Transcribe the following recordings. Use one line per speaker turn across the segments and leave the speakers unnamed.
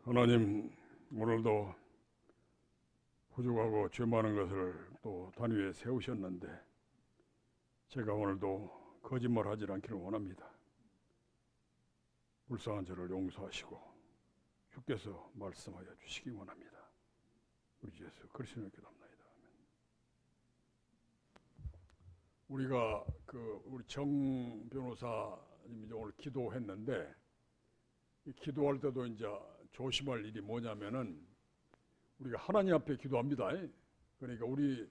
하나님, 오늘도 부족하고 죄 많은 것을 또 단위에 세우셨는데 제가 오늘도 거짓말하지 않기를 원합니다. 불쌍한 저를 용서하시고 주께서 말씀하여 주시기 원합니다. 우리 주 예수 그리스도의 기도합나이다. 우리가 우리 정 변호사님이 오늘 기도했는데, 이 기도할 때도 이제 조심할 일이 뭐냐면은 우리가 하나님 앞에 기도합니다. 그러니까 우리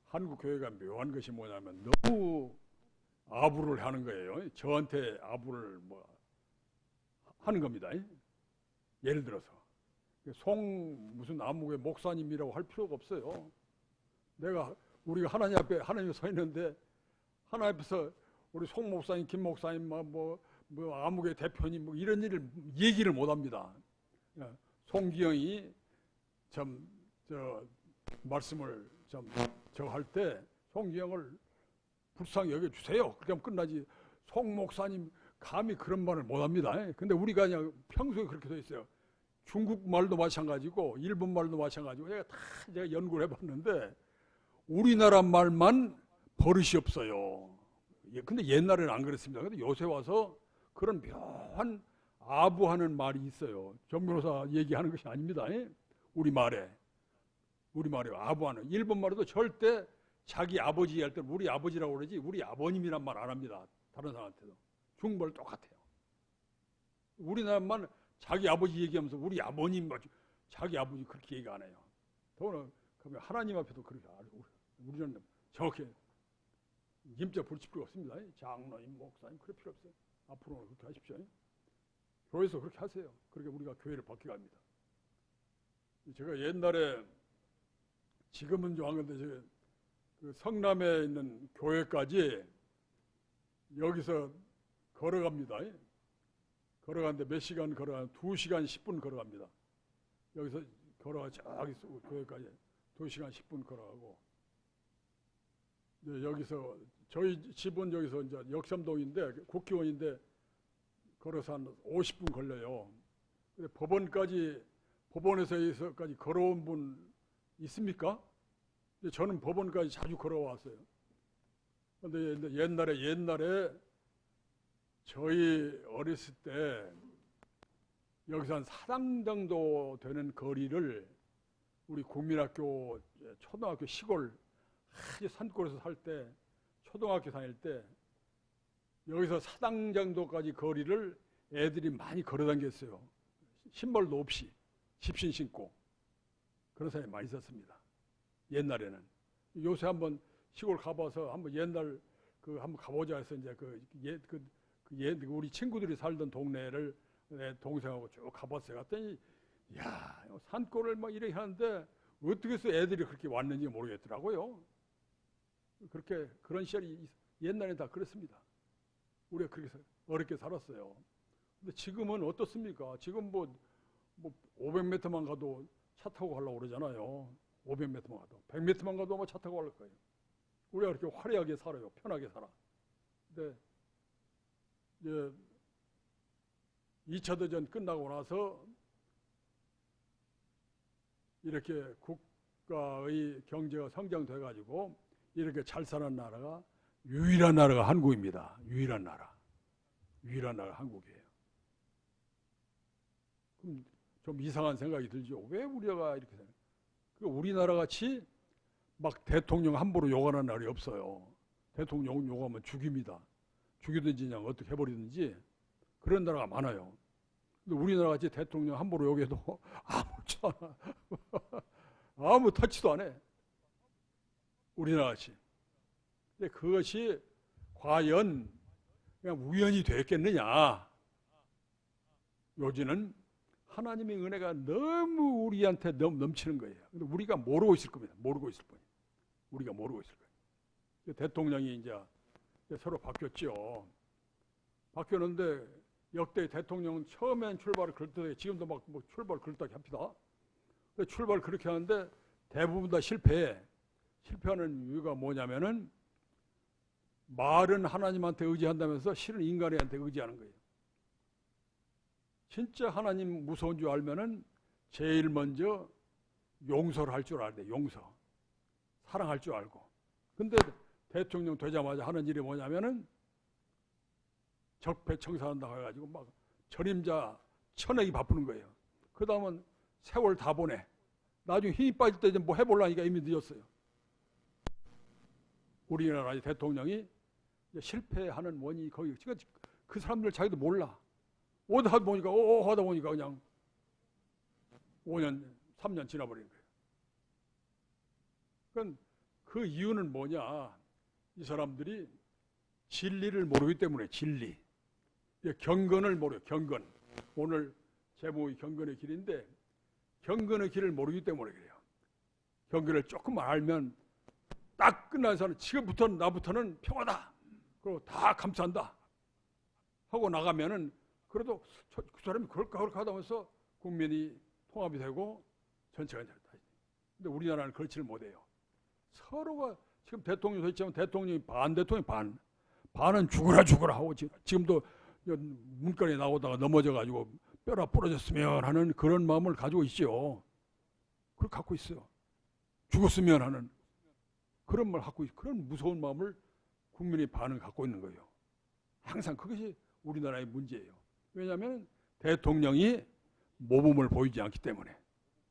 한국 교회가 묘한 것이 뭐냐면 너무 아부를 하는 거예요. 저한테 아부를 하는 겁니다. 예를 들어서 무슨 아무개 목사님이라고 할 필요가 없어요. 우리가 하나님 앞에 서 있는데 하나님 앞에서 우리 송 목사님, 김 목사님, 아무개 대표님 이런 일을 얘기를 못 합니다. 송기영이 말씀을 할 때 송기영을 불쌍히 여겨주세요. 그렇게 하면 끝나지. 송 목사님 감히 그런 말을 못 합니다. 근데 우리가 그냥 평소에 그렇게 돼 있어요. 중국 말도 마찬가지고 일본 말도 마찬가지고 제가 연구를 해봤는데 우리나라 말만 버릇이 없어요. 근데 옛날에는 안 그랬습니다. 근데 요새 와서 그런 묘한 아부하는 말이 있어요. 정 변호사 얘기하는 것이 아닙니다. 우리 말에 아부하는. 일본 말에도 절대 자기 아버지 할 때 우리 아버지라고 그러지 우리 아버님이란 말 안 합니다. 다른 사람한테도. 중국말 똑같아요. 우리나라만 자기 아버지 얘기하면서 우리 아버님, 자기 아버지 그렇게 얘기 안 해요. 더구나 하나님 앞에도 그렇게 안 해요. 우리는 정확히 임자 부르칠 필요 없습니다. 장로님, 목사님 그럴 필요 없어요. 앞으로는 그렇게 하십시오. 교회에서 그렇게 하세요. 그렇게 우리가 교회를 바뀌어갑니다. 제가 옛날에, 지금은 좀 한 건데, 그 성남에 있는 교회까지 여기서 걸어갑니다. 걸어가는데 몇 시간 걸어가는 2시간 10분 걸어갑니다. 여기서 걸어가 저기 교회까지 2시간 10분 걸어가고, 여기서 저희 집은 여기서 이제 역삼동인데 국회의원인데 걸어서 한 50분 걸려요. 근데 법원에서까지 걸어온 분 있습니까? 저는 법원까지 자주 걸어왔어요. 근데 옛날에 저희 어렸을 때 여기서 한 4당 정도 되는 거리를 우리 국민학교 초등학교 시골 아주 산골에서 살 때, 초등학교 다닐 때 여기서 4당 정도까지 거리를 애들이 많이 걸어 다녔어요. 신발도 없이 집신 신고 그런 사람이 많이 있었습니다. 옛날에는. 요새 한번 시골 가봐서 한번 옛날 한번 가보자 해서 이제 우리 친구들이 살던 동네를 내 동생하고 쭉 가봤어요. 갔더니 야, 산골을 막 이렇게 하는데 어떻게 해서 애들이 그렇게 왔는지 모르겠더라고요. 그런 시절이 옛날에 다 그랬습니다. 우리가 그렇게 어렵게 살았어요. 근데 지금은 어떻습니까? 지금 500m만 가도 차 타고 가려고 그러잖아요. 500m만 가도. 100m만 가도 차 타고 갈 거예요. 우리가 그렇게 화려하게 살아요. 편하게 살아. 근데 이제 2차 대전 끝나고 나서 이렇게 국가의 경제가 성장돼가지고 이렇게 잘 사는 나라가 유일한 나라가 한국입니다. 유일한 나라가 한국이에요. 그럼 좀 이상한 생각이 들죠. 왜 우리가 이렇게 생각해요? 우리나라 같이 막 대통령 함부로 욕하는 나라이 없어요. 대통령 욕하면 죽입니다. 죽이든지 그냥 어떻게 해버리든지 그런 나라가 많아요. 근데 우리나라 같이 대통령 함부로 욕해도 아무렇지 않아. 아무 터치도 안 해. 우리나라 같이. 근데 그것이 과연 그냥 우연이 됐겠느냐. 요즘은 하나님의 은혜가 너무 우리한테 넘치는 거예요. 근데 우리가 모르고 있을 겁니다. 우리가 모르고 있을 거예요. 대통령이 이제 서로 바뀌었죠. 바뀌었는데 역대 대통령은 처음엔 출발을 그럴듯해. 지금도 막 출발 그럴듯하게 합니다. 근데 출발 그렇게 하는데 대부분 다 실패해. 실패하는 이유가 뭐냐면은 말은 하나님한테 의지한다면서 실은 인간한테 의지하는 거예요. 진짜 하나님 무서운 줄 알면은 제일 먼저 용서를 할 줄 알아야 돼. 용서. 사랑할 줄 알고. 근데 대통령 되자마자 하는 일이 뭐냐면은 적폐청산한다고 해가지고 막 전임자 쳐내기 바쁘는 거예요. 그 다음은 세월 다 보내. 나중에 힘이 빠질 때 뭐 해보려니까 이미 늦었어요. 우리나라 대통령이 실패하는 원인이 거기. 그 사람들 자기도 몰라. 하다 보니까 하다 보니까 그냥 5년, 3년 지나버린 거예요. 그러니까 그 이유는 뭐냐? 이 사람들이 진리를 모르기 때문에 진리. 경건을 모르요. 경건. 오늘 제목이 경건의 길인데 경건의 길을 모르기 때문에 그래요. 경건을 조금만 알면 딱 끝나서는 지금부터는 나부터는 평화다. 그리고 다 감싼다. 하고 나가면은 그래도 그 사람이 그럴까 하다 보면서 국민이 통합이 되고 전체가 된다. 근데 우리나라는 그렇지를 못해요. 서로가 지금 대통령 설치하면 대통령이 반은 죽어라 하고 지금도 문간에 나오다가 넘어져가지고 뼈가 부러졌으면 하는 그런 마음을 가지고 있죠. 그걸 갖고 있어요. 죽었으면 하는 그런 말 갖고 있어요. 그런 무서운 마음을 국민의 반은 갖고 있는 거예요. 항상 그것이 우리나라의 문제예요. 왜냐하면 대통령이 모범을 보이지 않기 때문에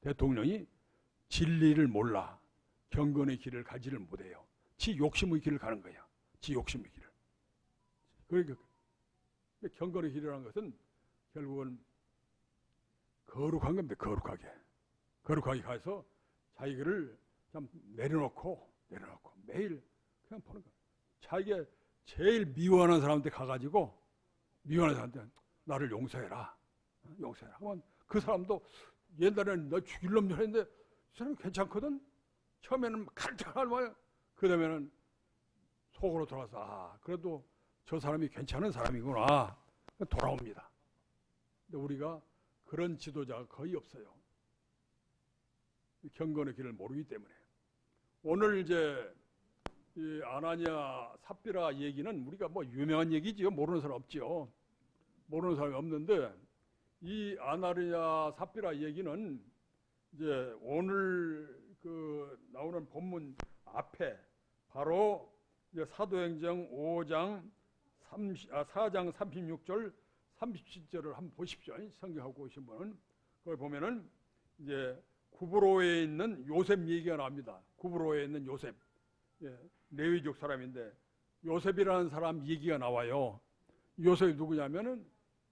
대통령이 진리를 몰라 경건의 길을 가지를 못해요. 지 욕심의 길을 가는 거야. 지 욕심의 길을. 그러니까 경건의 길이라는 것은 결국은 거룩한 겁니다. 거룩하게 가서 자기를 참 내려놓고 매일 그냥 보는 거야. 자기가 제일 미워하는 사람한테 가가지고 미워하는 사람한테 나를 용서해라. 하면 그 사람도 옛날에는 너 죽일 놈 했는데 이 사람이 괜찮거든. 처음에는 칼칼할 거야. 그 다음에는 속으로 돌아서 그래도 저 사람이 괜찮은 사람이구나 돌아옵니다. 근데 우리가 그런 지도자가 거의 없어요. 경건의 길을 모르기 때문에. 오늘 이제 이 아나니아 삽비라 얘기는 우리가 뭐 유명한 얘기지요. 모르는 사람 없지요. 모르는 사람이 없는데 이 아나니아 삽비라 얘기는 이제 오늘 그 나오는 본문 앞에 바로 이제 사도행전 4장 36절 37절을 한번 보십시오. 성경하고 오신 분은 거기 보면은 이제 구브로에 있는 요셉 얘기가 나옵니다. 구브로에 있는 요셉, 레위족 사람인데 요셉이라는 사람 얘기가 나와요. 요셉이 누구냐면은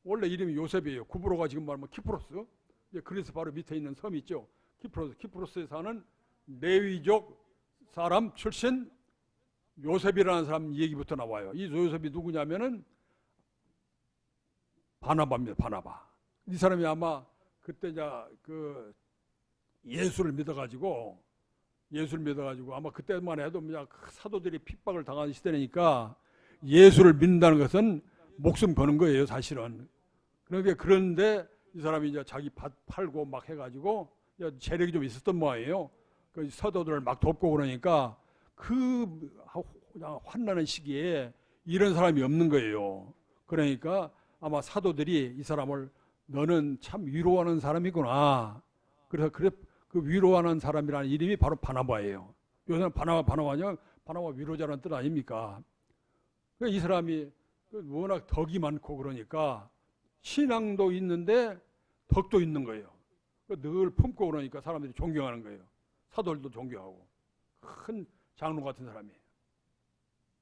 원래 이름이 요셉이에요. 구브로가 지금 말하면 키프로스, 그래서 바로 밑에 있는 섬이 있죠. 키프로스에 사는 레위족 사람 출신 요셉이라는 사람 얘기부터 나와요. 이 요셉이 누구냐면은 바나바입니다. 바나바. 이 사람이 아마 그때 그 예수를 믿어가지고 아마 그때만 해도 그냥 사도들이 핍박을 당하는 시대니까 예수를 믿는다는 것은 목숨 거는 거예요, 사실은. 그런데 이 사람이 이제 자기 밭 팔고 막 해가지고 재력이 좀 있었던 모양이에요. 그 사도들을 막 돕고 그러니까 그냥 환난의 시기에 이런 사람이 없는 거예요. 그러니까 아마 사도들이 이 사람을 너는 참 위로하는 사람이구나. 그래서 그 위로하는 사람이라는 이름이 바로 바나바예요. 요새는 바나바냐? 바나바 위로자라는 뜻 아닙니까? 이 사람이 워낙 덕이 많고 그러니까 신앙도 있는데 덕도 있는 거예요. 늘 품고 그러니까 사람들이 존경하는 거예요. 사도들도 존경하고 큰 장로 같은 사람이에요.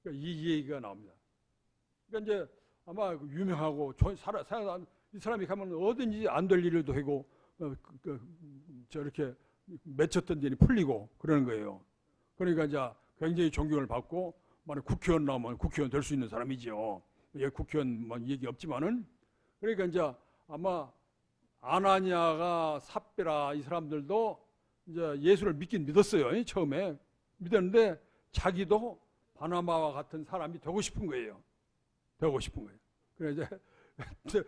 그러니까 이 얘기가 나옵니다. 그러니까 이제 아마 유명하고 이 사람이 가면 어딘지 안 될 일도 하고 저렇게 맺혔던 일이 풀리고 그러는 거예요. 그러니까 이제 굉장히 존경을 받고 만약 국회의원 나오면 국회의원 될 수 있는 사람이죠. 국회의원 얘기 없지만은 그러니까 이제 아마 아나니아가 삽비라 이 사람들도 이제 예수를 믿긴 믿었어요. 처음에 믿었는데 자기도 바나바와 같은 사람이 되고 싶은 거예요. 그래서 이제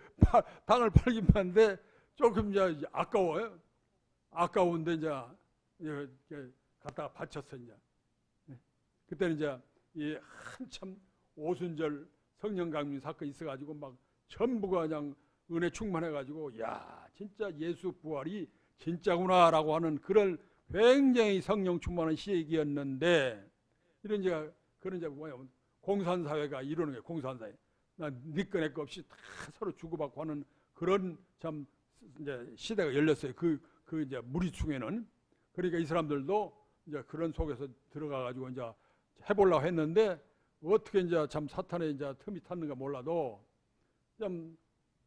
당을 팔긴 하는데 조금 이제 아까워요. 아까운데 이제 갖다가 바쳤어 이제. 그때는 이제 이 한참 오순절 성령 강림 사건이 있어가지고 막 전부가 그냥 은혜 충만해가지고 야 진짜 예수 부활이 진짜구나라고 하는 그런 굉장히 성령 충만한 시기였는데, 이런 이제 그런 이제 뭐냐면 공산사회가 이루는 거예요. 공산사회. 니꺼 내꺼 없이 다 서로 주고받고 하는 그런 참 이제 시대가 열렸어요. 그 이제 무리층에는. 그러니까 이 사람들도 이제 그런 속에서 들어가가지고 이제 해보려고 했는데, 어떻게 이제 참 사탄의 이제 틈이 탔는가 몰라도 좀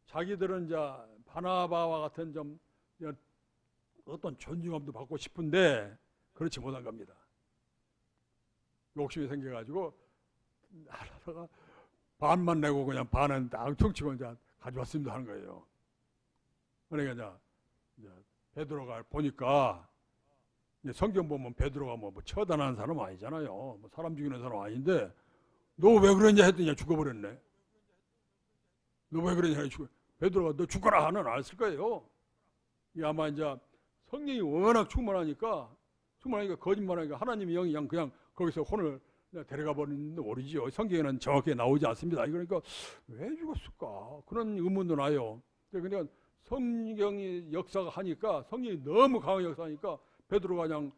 자기들은 이제 바나바와 같은 좀 어떤 존중감도 받고 싶은데 그렇지 못한 겁니다. 욕심이 생겨가지고 하다가 반만 내고 그냥 반은 딱 퉁치고 이제 가져왔습니다 하는 거예요. 그러니까 이제 베드로가 보니까, 성경 보면 베드로가 뭐 처단하는 사람 아니잖아요. 뭐 사람 죽이는 사람 아닌데, 너 왜 그러냐 했더니 죽어버렸네. 너 왜 그러냐 했더니 베드로가 너 죽어라 하는 안 했을 거예요. 이 아마 이제 성령이 워낙 충만하니까 거짓말하니까 하나님의 영이 그냥 거기서 혼을 데려가 버리는데 모르지요. 성경에는 정확하게 나오지 않습니다. 그러니까 왜 죽었을까? 그런 의문도 나요. 그러니까 성경이 역사가 하니까, 성령이 너무 강한 역사하니까 베드로가 그냥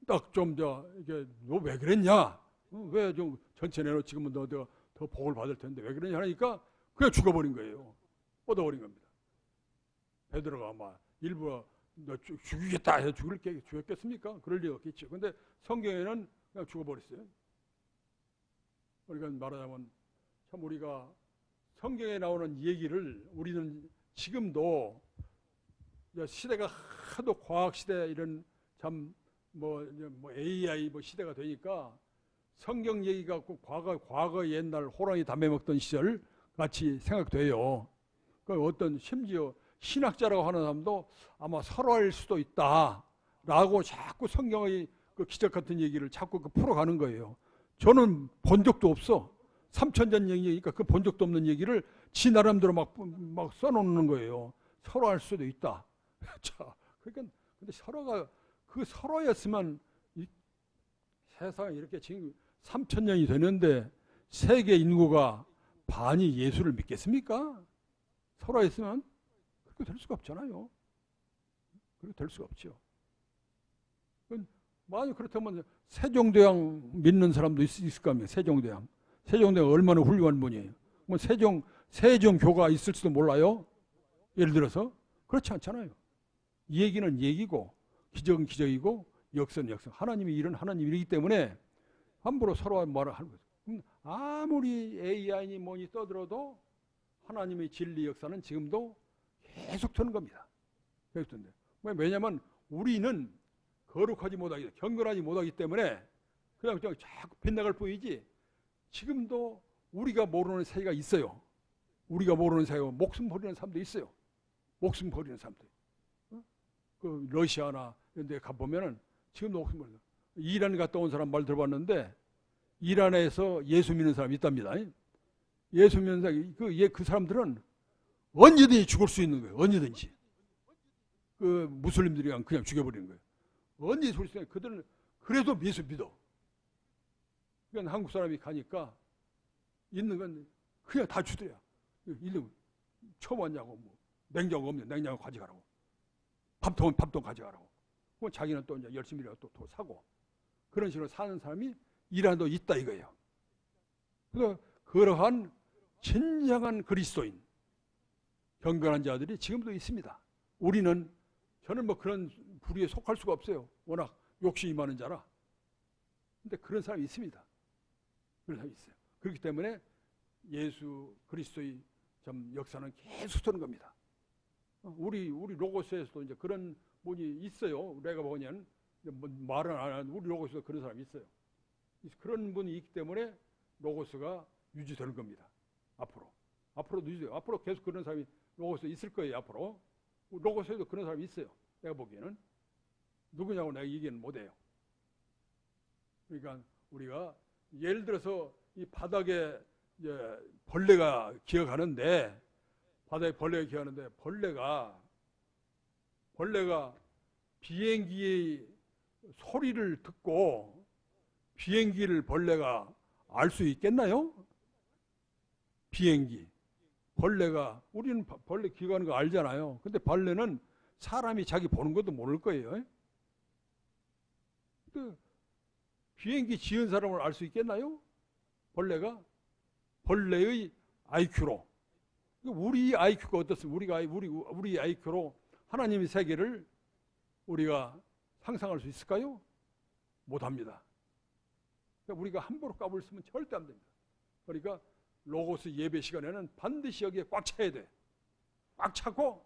딱 좀 이게 너 왜 그랬냐? 왜 좀 전체 내로 지금은 너 더 복을 받을 텐데 왜 그러냐 하니까 그냥 죽어버린 거예요. 뻗어버린 겁니다. 베드로가 아마 일부러 너 죽이겠다 해서 죽였겠습니까? 그럴 리 없겠죠. 근데 성경에는 그냥 죽어버렸어요. 그러니까 말하자면 참 우리가 성경에 나오는 얘기를 우리는 지금도 시대가 하도 과학 시대 이런 참 뭐 AI 뭐 시대가 되니까 성경 얘기가 과거 옛날 호랑이 담배 먹던 시절 같이 생각돼요. 그 어떤 심지어 신학자라고 하는 사람도 아마 설화일 수도 있다라고 자꾸 성경의 그 기적 같은 얘기를 자꾸 풀어가는 거예요. 저는 본 적도 없어. 3000년 얘기니까 그 본 적도 없는 얘기를 지 나름대로 막 써놓는 거예요. 설화할 수도 있다. 자, 그러니까 근데 설화였으면 이 세상에 이렇게 지금 3000년이 되는데 세계 인구가 반이 예수를 믿겠습니까? 설화였으면 그렇게 될 수가 없잖아요. 그렇게 될 수가 없죠. 만약 그렇다면 세종대왕 믿는 사람도 있을 거 아니에요. 세종대왕 얼마나 훌륭한 분이에요. 뭐 세종교가 있을지도 몰라요. 예를 들어서 그렇지 않잖아요. 이 얘기는 얘기고 기적은 기적이고 역사는 역사. 하나님이 일은 하나님 일이기 때문에 함부로 서로 말을 하는 거죠. 아무리 AI니 뭐니 떠들어도 하나님의 진리 역사는 지금도 계속 되는 겁니다. 계속 되는데. 왜냐하면 우리는 거룩하지 못하기, 경건하지 못하기 때문에 그냥 자꾸 빗나갈 뿐이지, 지금도 우리가 모르는 세계가 있어요. 우리가 모르는 세계가 목숨 버리는 사람도 있어요. 목숨 버리는 사람들. 그 러시아나 이런 데 가보면은 지금도 목숨 버리는, 이란 갔다 온 사람 말 들어봤는데 이란에서 예수 믿는 사람이 있답니다. 예수 믿는 사람, 그 사람들은 언제든지 죽을 수 있는 거예요. 언제든지. 그 무슬림들이 그냥 죽여버리는 거예요. 언제 죽을 수 있는 거예요. 그들은 그래도 예수 믿어. 그러니까 한국 사람이 가니까 있는 건 그냥 다 주더라. 있는 처음 왔냐고, 뭐 냉장고 없냐, 냉장고 가져가라고. 밥통은 밥통 가져가라고. 그럼 자기는 또 이제 열심히 또 사고. 그런 식으로 사는 사람이 이란도 있다 이거예요. 그래서 그러한 진정한 그리스도인, 경건한 자들이 지금도 있습니다. 저는 뭐 그런 부류에 속할 수가 없어요. 워낙 욕심이 많은 자라. 근데 그런 사람이 있습니다. 그런 사람이 있어요. 그렇기 때문에 예수 그리스도의 좀 역사는 계속 되는 겁니다. 우리 로고스에서도 이제 그런 분이 있어요. 내가 보면 말은 안 하는 우리 로고스에서 그런 사람이 있어요. 그런 분이 있기 때문에 로고스가 유지되는 겁니다. 앞으로도 유지돼요. 앞으로 계속 그런 사람이 로고스에 있을 거예요. 앞으로 로고스에도 그런 사람이 있어요. 내가 보기에는 누구냐고 내가 얘기는 못해요. 그러니까 우리가 예를 들어서 이 바닥에 벌레가 기어가는데, 벌레가 비행기의 소리를 듣고 비행기를 벌레가 알 수 있겠나요? 비행기. 우리는 벌레 기어가는 거 알잖아요. 근데 벌레는 사람이 자기 보는 것도 모를 거예요. 비행기 지은 사람을 알 수 있겠나요? 벌레가? 벌레의 IQ로. 우리 IQ가 어떻습니까? 우리 IQ로 하나님의 세계를 우리가 상상할 수 있을까요? 못합니다. 그러니까 우리가 함부로 까불 쓰면 절대 안 됩니다. 그러니까 로고스 예배 시간에는 반드시 여기에 꽉 차야 돼. 꽉 차고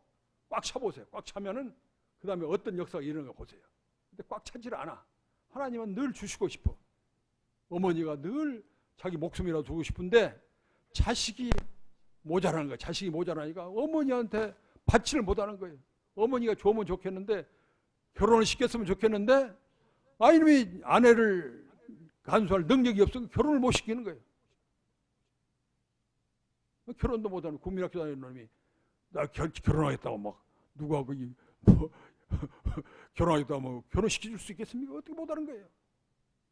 꽉 차보세요. 꽉 차면은 그 다음에 어떤 역사가 일어나는 거 보세요. 근데 꽉 차질 않아. 하나님은 늘 주시고 싶어. 어머니가 늘 자기 목숨이라도 주고 싶은데 자식이 모자라는 거야. 자식이 모자라니까 어머니한테 받지를 못하는 거예요. 어머니가 좋으면 좋겠는데 결혼을 시켰으면 좋겠는데 이놈이 아내를 간수할 능력이 없으면 결혼을 못 시키는 거예요. 결혼도 못하는 국민학교 다니는 놈이 나 결혼하겠다고 막 누가 결혼하겠다고 뭐 결혼시켜줄 수 있겠습니까? 어떻게 못하는 거예요?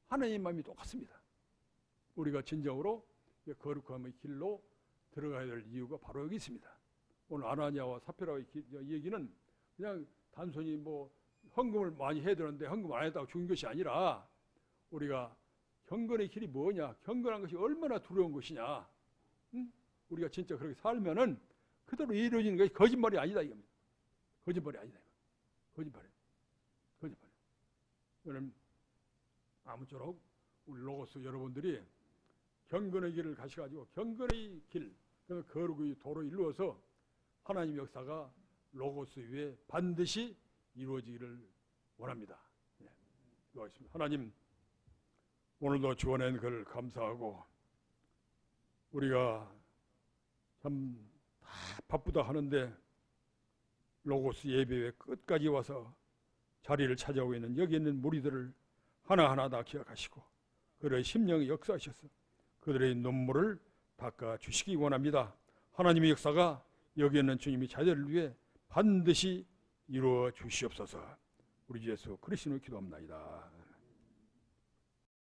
하나님 마음이 똑같습니다. 우리가 진정으로 거룩함의 길로 들어가야 될 이유가 바로 여기 있습니다. 오늘 아나니아와 삽비라의 얘기는 그냥 단순히 뭐 헌금을 많이 해야 되는데 헌금 안 했다고 죽은 것이 아니라 우리가 경건의 길이 뭐냐, 경건한 것이 얼마나 두려운 것이냐, 응? 우리가 진짜 그렇게 살면은 그대로 이루어지는 것이 거짓말이 아니다 이겁니다. 거짓말이 아니다. 거짓말이에요. 저는 아무쪼록 우리 로고스 여러분들이 경건의 길을 가셔가지고 경건의 길, 거룩의 도로 이루어서 하나님의 역사가 로고스 위에 반드시 이루어지기를 원합니다. 예, 기도하겠습니다. 하나님, 오늘도 주어낸 그를 감사하고 우리가 참 다 바쁘다 하는데 로고스 예배에 끝까지 와서 자리를 차지하고 있는 여기 있는 무리들을 하나하나 다 기억하시고 그들의 심령에 역사하셔서 그들의 눈물을 닦아주시기 원합니다. 하나님의 역사가 여기 있는 주님의 자녀를 위해 반드시 이루어 주시옵소서. 우리 주 예수 그리스도로 기도합니다.